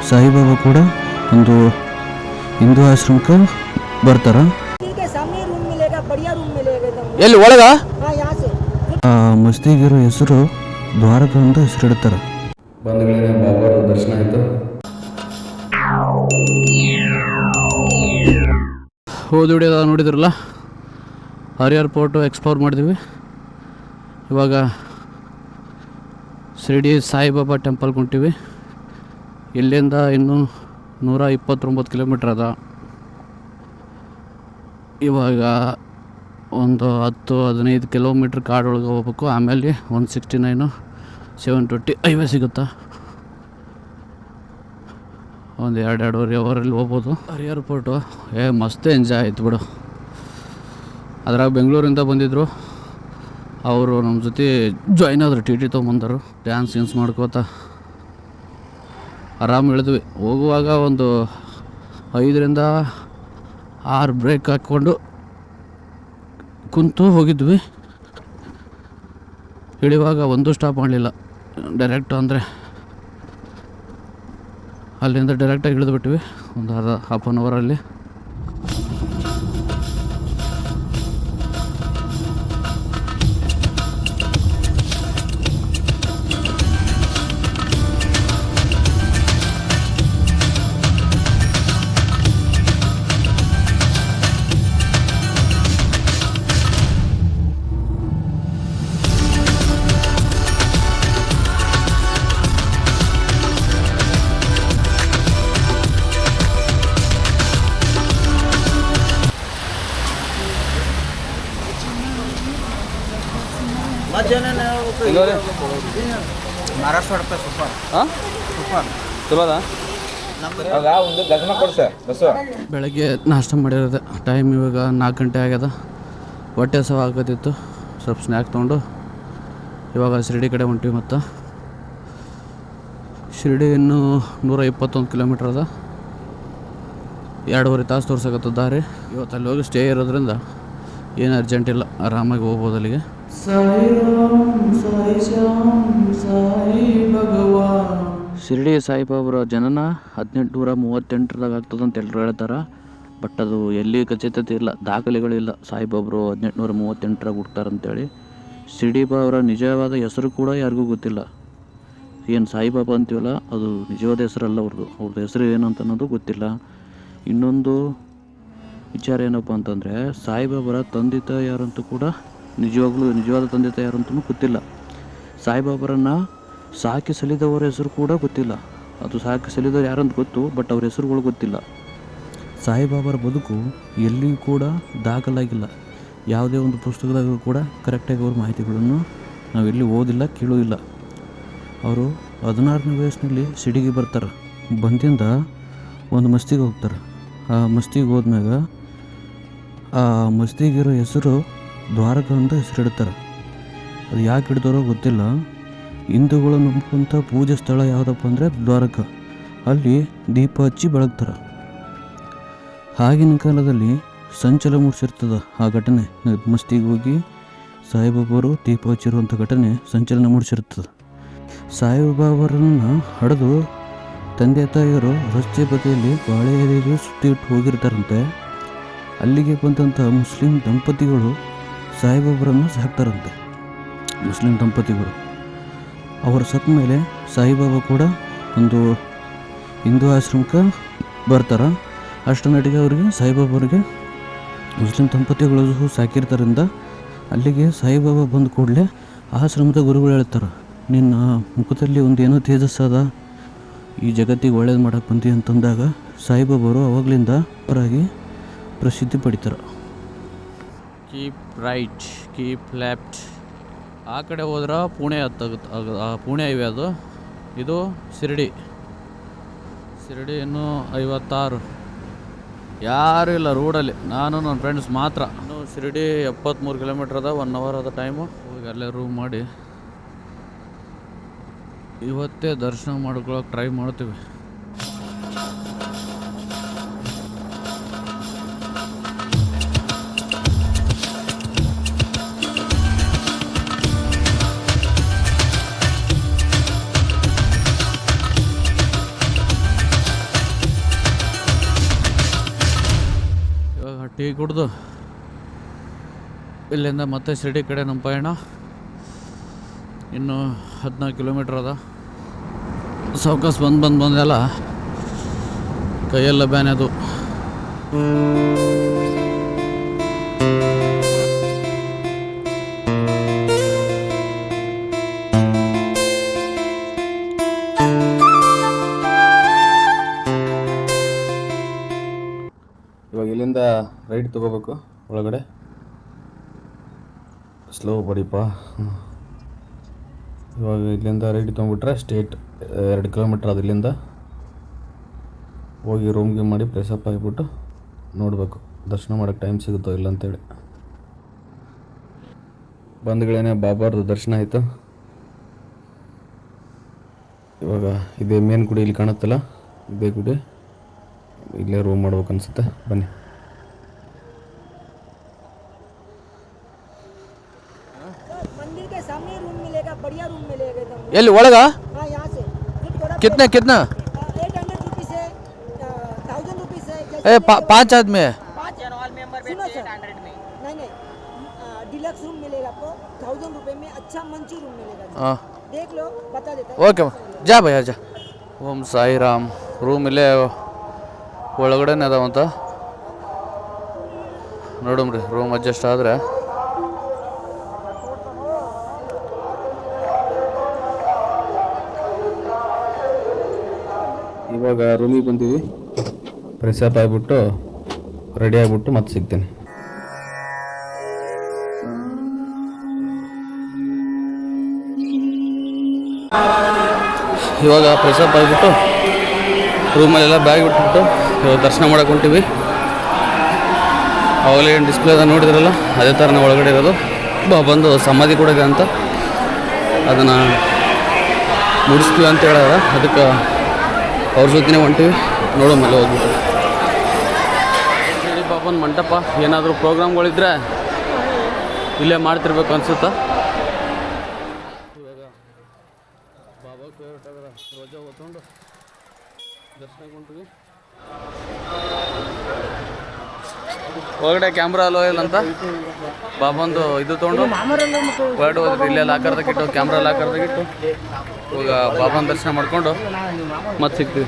ಸಾಯಿಬಾಬಾ ಕೂಡ ಒಂದು ಹಿಂದೂ ಆಶ್ರಮಕ್ಕೆ ಬರ್ತಾರ. ಎಲ್ಲಿ ಒಳಗ ಆ ಮಸ್ತಿಗಿರೋ ಹೆಸರು ದ್ವಾರಕ ಅಂತ ಹೆಸರಿಡ್ತಾರ. ಬಂಧುಗಳೇ, ಬಾಬಾರ ದರ್ಶನ ಆಯಿತು. ಹೋದ ವಿಡಿಯೋದ ನೋಡಿದ್ರಲ್ಲ, ಹರಿಹರ್ ಫೋರ್ಟು ಎಕ್ಸ್ಪ್ಲೋರ್ ಮಾಡಿದ್ವಿ. ಇವಾಗ ಶಿರಡಿ ಸಾಯಿಬಾಬಾ ಟೆಂಪಲ್ಗೆ ಹೊಂಟಿವಿ. ಇಲ್ಲಿಂದ ಇನ್ನೂ 129 ಕಿಲೋಮೀಟ್ರ್ ಅದ. ಇವಾಗ ಒಂದು 10-15 ಕಿಲೋಮೀಟ್ರ್ ಕಾಡೊಳಗೆ ಹೋಗ್ಬೇಕು. ಆಮೇಲೆ 169, 720 ಹೈವೇ ಸಿಗುತ್ತಾ. ಒಂದು 2-2.5 ಅವರಲ್ಲಿ ಹೋಗ್ಬೋದು. ಹರಿಹರ್ ಫೋರ್ಟು ಮಸ್ತ್ ಎಂಜಾಯ್ ಆಯ್ತು ಬಿಡು. ಅದ್ರಾಗ ಬೆಂಗಳೂರಿಂದ ಬಂದಿದ್ದರು ಅವರು, ನಮ್ಮ ಜೊತೆ ಜಾಯ್ನ್ ಆದರು. ಟಿ ತೊಗೊಂಬಂದರು. ಡ್ಯಾನ್ಸ್ ಗೀನ್ಸ್ ಮಾಡ್ಕೋತ ಆರಾಮ್ ಇಳಿದ್ವಿ. ಹೋಗುವಾಗ ಒಂದು 5-6 ಬ್ರೇಕ್ ಹಾಕ್ಕೊಂಡು ಕುಂತು ಹೋಗಿದ್ವಿ. ಇಳಿವಾಗ ಒಂದು ಸ್ಟಾಪ್ ಮಾಡಲಿಲ್ಲ. ಡೈರೆಕ್ಟ್ ಅಂದರೆ ಅಲ್ಲಿಂದ ಡೈರೆಕ್ಟಾಗಿ ಇಳಿದ್ಬಿಟ್ವಿ ಒಂದು ಹಾಫ್ ಆನ್ ಅವರಲ್ಲಿ. महाराष्ट्र सुपर सुपर ಚಲೋ ಅದ. ಒಂದು ಗಜಮ ಕೊಡ್ಸ ಬಸ್ಸು. ಬೆಳಗ್ಗೆ ನಾಷ್ಟ ಮಾಡಿರೋದೆ. ಟೈಮ್ ಇವಾಗ 4 ಗಂಟೆ ಆಗ್ಯದ. ಹೊಟ್ಟೆ ಹಸಿವು ಆಗತ್ತಿತ್ತು. ಸ್ವಲ್ಪ ಸ್ನ್ಯಾಕ್ ತೊಗೊಂಡು ಇವಾಗ ಶಿರಡಿ ಕಡೆ ಹೊಂಟಿವಿ. ಮತ್ತು ಶಿರಡಿ ಇನ್ನೂ 121 ಕಿಲೋಮೀಟ್ರ್ ಅದ. 2.5 ತಾಸು ತೋರ್ಸಕತ್ತದ ದಾರಿ. ಇವತ್ತು ಅಲ್ಲಿ ಹೋಗಿ ಸ್ಟೇ ಇರೋದ್ರಿಂದ ಏನು ಅರ್ಜೆಂಟ್ ಇಲ್ಲ, ಆರಾಮಾಗಿ ಹೋಗ್ಬೋದು ಅಲ್ಲಿಗೆ. ಶಿರಡಿ ಸಾಯಿಬಾಬರ ಜನನ 1838 ಆಗ್ತದಂತ ಎಲ್ಲರೂ ಹೇಳ್ತಾರೆ. ಬಟ್ ಅದು ಎಲ್ಲಿ ಖಚಿತತೆ ಇಲ್ಲ, ದಾಖಲೆಗಳಿಲ್ಲ. ಸಾಯಿಬಾಬರು 1838 ಹುಡ್ತಾರಂತೇಳಿ. ಶಿರಡಿ ಬಾಬರ ನಿಜವಾದ ಹೆಸರು ಕೂಡ ಯಾರಿಗೂ ಗೊತ್ತಿಲ್ಲ. ಏನು ಸಾಯಿಬಾಬಾ ಅಂತೀವಲ್ಲ, ಅದು ನಿಜವಾದ ಹೆಸರಲ್ಲ ಅವ್ರದ್ದು ಹೆಸರು ಏನಂತ ಅನ್ನೋದು ಗೊತ್ತಿಲ್ಲ. ಇನ್ನೊಂದು ವಿಚಾರ ಏನಪ್ಪ ಅಂತಂದರೆ, ಸಾಯಿಬಾಬರ ತಂದೆ ತಾಯಿ ಯಾರಂತೂ ಕೂಡ ನಿಜವಾದ ತಂದೆ ತಾಯಿ ಯಾರಂತೂ ಗೊತ್ತಿಲ್ಲ. ಸಾಯಿಬಾಬರನ್ನು ಸಾಕಿ ಸಲಿದವರ ಹೆಸರು ಕೂಡ ಗೊತ್ತಿಲ್ಲ. ಅದು ಸಾಕಿ ಸಲಿದವರು ಯಾರಂತ ಗೊತ್ತು, ಬಟ್ ಅವ್ರ ಹೆಸರುಗಳು ಗೊತ್ತಿಲ್ಲ. ಸಾಯಿಬಾಬರ ಬದುಕು ಎಲ್ಲಿಯೂ ಕೂಡ ದಾಖಲಾಗಿಲ್ಲ. ಯಾವುದೇ ಒಂದು ಪುಸ್ತಕದಾಗೂ ಕೂಡ ಕರೆಕ್ಟಾಗಿ ಅವ್ರ ಮಾಹಿತಿಗಳನ್ನು ನಾವೆಲ್ಲಿ ಓದಿಲ್ಲ, ಕೇಳೋದಿಲ್ಲ. ಅವರು 16ನೇ ವಯಸ್ಸಿನಲ್ಲಿ ಶಿರಡಿಗೆ ಬರ್ತಾರೆ. ಬಂದಿಂದ ಒಂದು ಮಸ್ತಿಗೆ ಹೋಗ್ತಾರೆ. ಆ ಮಸ್ತಿಗೆ ಹೋದ್ಮ್ಯಾಗ ಆ ಮಸ್ತಿಗಿರೋ ಹೆಸರು ದ್ವಾರಕ ಅಂತ ಹೆಸರಿಡ್ತಾರೆ. ಅದು ಯಾಕೆ ಹಿಡ್ದಾರೋ ಗೊತ್ತಿಲ್ಲ. ಹಿಂದೂಗಳು ನಂಬುವಂಥ ಪೂಜೆ ಸ್ಥಳ ಯಾವುದಪ್ಪ ಅಂದರೆ ದ್ವಾರಕ. ಅಲ್ಲಿ ದೀಪ ಹಚ್ಚಿ ಬೆಳಗ್ತಾರೆ. ಆಗಿನ ಕಾಲದಲ್ಲಿ ಸಂಚಲ ಮೂಡಿಸಿರ್ತದೆ ಆ ಘಟನೆ. ಮಸ್ತಿಗೆ ಹೋಗಿ ಸಾಯಿಬಾಬರು ದೀಪ ಹಚ್ಚಿರುವಂಥ ಘಟನೆ ಸಂಚಲನ ಮೂಡಿಸಿರ್ತದೆ. ಸಾಯಿಬಾಬರನ್ನು ಹಡೆದು ತಂದೆ ತಾಯಿಯರು ರಸ್ತೆ ಬದಿಯಲ್ಲಿ ಬಾಳೆ ಎಲೆಗೆ ಸುತ್ತಿ ಇಟ್ಟು ಹೋಗಿರ್ತಾರಂತೆ. ಅಲ್ಲಿಗೆ ಬಂದಂಥ ಮುಸ್ಲಿಂ ದಂಪತಿಗಳು ಸಾಯಿಬಾಬರನ್ನು ಸಾಕ್ತಾರಂತೆ. ಮುಸ್ಲಿಂ ದಂಪತಿಗಳು ಅವರು ಸತ್ತ ಮೇಲೆ ಸಾಯಿಬಾಬಾ ಕೂಡ ಒಂದು ಹಿಂದೂ ಆಶ್ರಮಕ್ಕೆ ಬರ್ತಾರೆ. ಅಷ್ಟನಟಿಗೆ ಅವರಿಗೆ ಸಾಯಿಬಾಬರಿಗೆ ಮುಸ್ಲಿಂ ದಂಪತಿಗಳು ಸಾಕಿರ್ತಾರಿಂದ ಅಲ್ಲಿಗೆ ಸಾಯಿಬಾಬಾ ಬಂದ ಕೂಡಲೇ ಆಶ್ರಮದ ಗುರುಗಳು ಹೇಳ್ತಾರೆ, ನಿನ್ನ ಮುಖದಲ್ಲಿ ಒಂದು ಏನೋ ತೇಜಸ್ಸಾದ, ಈ ಜಗತ್ತಿಗೆ ಒಳ್ಳೇದು ಮಾಡೋಕ್ಕೆ ಬಂದಿ ಅಂತಂದಾಗ ಸಾಯಿಬಾಬರು ಅವಾಗಲಿಂದ ಅವರಾಗಿ ಪ್ರಸಿದ್ಧಿ ಪಡಿತಾರೆ. Keep right, keep left. ಆ ಕಡೆ ಹೋದ್ರೆ ಪುಣೆ ಪುಣೆ ಇವೆ. ಇದು ಶಿರಡಿ ಇನ್ನೂ 56. ಯಾರೂ ಇಲ್ಲ ರೋಡಲ್ಲಿ, ನಾನು ನನ್ನ ಫ್ರೆಂಡ್ಸ್ ಮಾತ್ರ. ಇನ್ನು ಶಿರಡಿ 73 ಕಿಲೋಮೀಟ್ರ್ ಅದ. 1 ಅವರ್ ಅದ ಟೈಮು. ಹೋಗಿ ಅಲ್ಲೇ ರೂಮ್ ಮಾಡಿ ಇವತ್ತೇ ದರ್ಶನ ಮಾಡ್ಕೊಳಕ್ಕೆ ಟ್ರೈ ಮಾಡ್ತೀವಿ. ಟೀ ಕುಡ್ದು ಇಲ್ಲಿಂದ ಮತ್ತೆ ಶಿರ್ಡಿ ಕಡೆ ನಮ್ಮ ಪಯಣ. ಇನ್ನು 14 ಕಿಲೋಮೀಟ್ರ್ ಅದ. ಸಾವ್ಕಾಸ್ ಬಂದೆಲ್ಲ ಕೈಯೆಲ್ಲ ಬ್ಯಾನೆ ಅದು. ಇವಾಗ ಇಲ್ಲಿಂದ ರೈಟ್ ತೊಗೋಬೇಕು ಒಳಗಡೆ. ಸ್ಲೋ ಬಡಿಪ್ಪ. ಇವಾಗ ಇಲ್ಲಿಂದ ರೈಟ್ ತೊಗೊಂಬಿಟ್ರೆ ಸ್ಟೇಟ್ 2 ಕಿಲೋಮೀಟ್ರ್ ಅದು. ಇಲ್ಲಿಂದ ಹೋಗಿ ರೂಮ್ಗೆ ಮಾಡಿ ಫ್ರೆಶಪ್ ಆಗಿಬಿಟ್ಟು ನೋಡಬೇಕು ದರ್ಶನ ಮಾಡೋಕ್ಕೆ ಟೈಮ್ ಸಿಗುತ್ತೋ ಇಲ್ಲ ಅಂತೇಳಿ. ಬಂಧುಗಳೇನೆ ಬಾಬಾರ್ದು ದರ್ಶನ ಆಯಿತು. ಇವಾಗ ಇದೇ ಮೇನ್ ಗುಡಿ ಇಲ್ಲಿ ಕಾಣುತ್ತಲ್ಲ, ಇದೇ ಗುಡಿ. ಇಲ್ಲೇ ರೂಮ್ ಮಾಡ್ಬೇಕು ಅನ್ಸುತ್ತೆ. ಬನ್ನಿ. ಎಲ್ಲಿ ಒಳಗ? ಕಿತ್ನಾ ए 5 आदमी है। डिलक्स रूम मिलेगा आपको 1000 रुपए में। अच्छा मंची रूम मिलेगा। हाँ देख लो, बता देता है। ಓಕೆ ಜಾ ಭಯ್ಯ ಜಾ. ಓಂ ಸಾಯಿರಾಮ್. ರೂಮ್ ಇಲ್ಲೇ ಒಳಗಡೆನೇ ಅದಾವಂತ ನೋಡಮ್ರಿ. ರೂಮ್ ಅಡ್ಜಸ್ಟ್ ಆದರೆ ಇವಾಗ ರೂಮಿಗೆ ಬಂದೀವಿ. ಫ್ರೆಶಪ್ ಆಗಿಬಿಟ್ಟು ರೆಡಿ ಆಗಿಬಿಟ್ಟು ಮತ್ತೆ ಸಿಗ್ತೀನಿ. ಇವಾಗ ಫ್ರೆಶಪ್ ಆಗಿಬಿಟ್ಟು ರೂಮಲ್ಲೆಲ್ಲ ಬ್ಯಾಗ್ ಬಿಟ್ಬಿಟ್ಟು ಇವಾಗ ದರ್ಶನ ಮಾಡಕ್ಕೆ ಹೊಂಟಿವಿ. ಅವಾಗಲೇ ಏನು ಡಿಸ್ಪ್ಲೇ ಅದ ನೋಡಿದ್ರಲ್ಲ, ಅದೇ ಥರನೇ ಒಳಗಡೆ ಇರೋದು. ಬಂದು ಸಮಾಧಿ ಕೂಡ ಇದೆ ಅಂತ, ಅದನ್ನು ಮುಡಿಸ್ತೀವಿ ಅಂತ ಹೇಳ್ಯಾರ. ಅದಕ್ಕೆ ಅವ್ರ ಜೊತೆನೇ ಹೊಂಟಿವಿ. ನೋಡೋಮಲ್ಲ ಹೋಗ್ಬಿಟ್ಟು ಶಿರ್ಡಿ ಬಾಬನ ಮಂಟಪ ಏನಾದರೂ ಪ್ರೋಗ್ರಾಮ್ಗಳಿದ್ರೆ ಇಲ್ಲೇ ಮಾಡ್ತಿರ್ಬೇಕು ಅನ್ಸುತ್ತಾ. ಇವಾಗ ಬಾಬಾ ಫೇವ್ರೇಟ್ ಆಗದ ರೋಜಾ ಹೊತ್ಕೊಂಡು ದರ್ಶನಕ್ಕೆ ಹೊಂಟಿವಿ. ಒಳಗಡೆ ಕ್ಯಾಮ್ರಾ ಅಲೋ ಇಲ್ಲ ಅಂತ ಬಾಬಂದು ಇದು ತೊಗೊಂಡು ಹೊರಟು ಹೋದ್ವಿ. ಇಲ್ಲೇ ಲಾಕರ್ದಾಗಿಟ್ಟು ಕ್ಯಾಮ್ರಾ ಲಾಕರ್ದಾಗಿಟ್ಟು ಇವಾಗ ಬಾಬನ ದರ್ಶನ ಮಾಡ್ಕೊಂಡು ಮತ್ತೆ ಸಿಗ್ತೀವಿ.